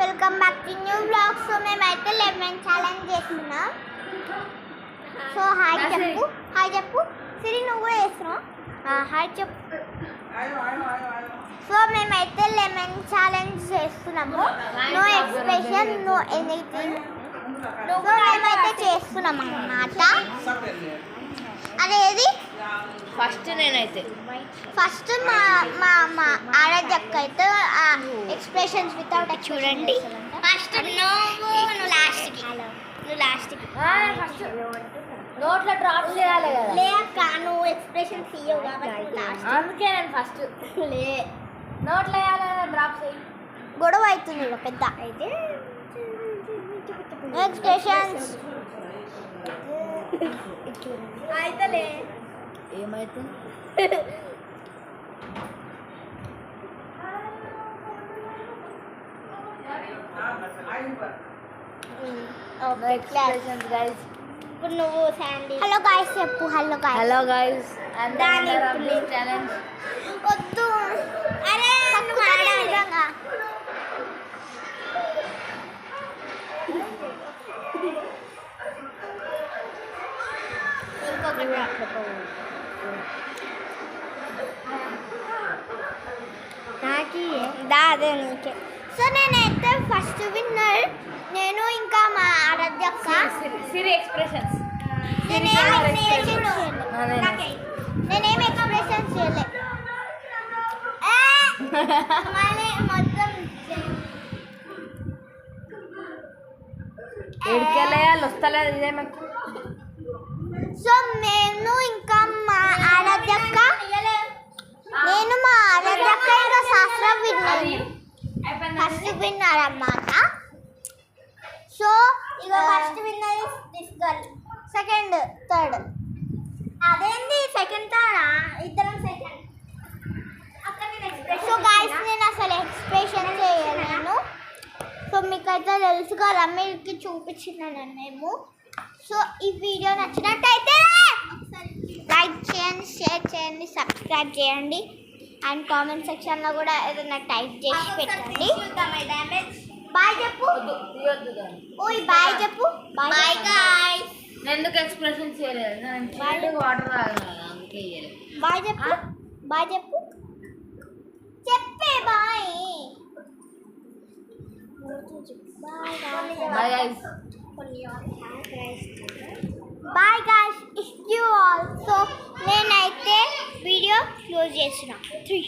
Welcome back to new blog. So మేమైతే lemon challenge చేస్తున్నాం. So hi చెప్పు సిరి, నువ్వు కూడా చేస్తున్నావు. హాయ్ చెప్పు. సో మేమైతే లెమన్ ఛాలెంజ్ చేస్తున్నాము. No expression, no anything. So మేమైతే చేస్తున్నాం అన్నమాట. అదేది ఫస్ట్ మా ఆరాధ్యక్క అయితే ఎక్స్ప్రెషన్స్ వితౌట్ చూడండి. ఫస్ట్ నువ్వు లాస్ట్కి నోట్లో డ్రాప్ చేయాలి కదా. లేక నువ్వు ఎక్స్ప్రెషన్స్ ఇవ్వవు కాబట్టి అందుకే నేను ఫస్ట్ నోట్లో వేయాలి, డ్రాప్ చేయి. గొడవ అవుతుంది పెద్ద అయితే. ఎక్స్ప్రెషన్స్ అయితే ఏమైతుంది? ఇప్పుడు నువ్వు శాండీ హలో గాయ్స్ చెప్పు. హలో గాయ్స్, దాని ఛాలెంజ్ వద్దు. అరే నిజంగా అదే నీకే. సో నేనైతే ఫస్ట్ విన్నర్ నేను, ఇంకా మా ఆరాధ్యక్క. సిరి ఎక్స్ప్రెషన్స్. నేనేం ఎక్స్ప్రెషన్స్ చేయలే. మొత్తం ఎడికెళ్ళేయాలి వస్తలేదు ఇదే మాకు. సో నేను ఇంకా మా ఆరాధ్యక్క ఇంకా శాస్త్ర విన్నర్, ఫస్ట్ విన్నర్ అన్నమాట. సో ఇక first winner this girl, second third. అదేంటి సెకండ్ థర్డా? ఇద్దరం సెకండ్. సో గాయ్స్ నేను అసలు ఎక్స్ప్రెషన్ చేయలేను. సో మీకైతే తెలుసు కదా, మీకు చూపించినాను మేము. సో ఈ వీడియో నచ్చినట్టయితే లైక్ చేయండి, షేర్ చేయండి, సబ్స్క్రైబ్ చేయండి. అండ్ కామెంట్ సెక్షన్లో కూడా ఏదైనా టైప్ చేసి పెట్టండి. బాయ్ చెప్పు. ఓయ్ బాయ్ చెప్పు. Bye guys. ఎందుకు ఎక్స్ప్రెషన్ చేయలేదు? వాటర్ అందుకే బాయ్ చెప్పు. బాయ్ చెప్పు. చెప్పే bye. Bye guys. Bye guys, it's you all. So నేనైతే వీడియో క్లోజ్ చేసిన 3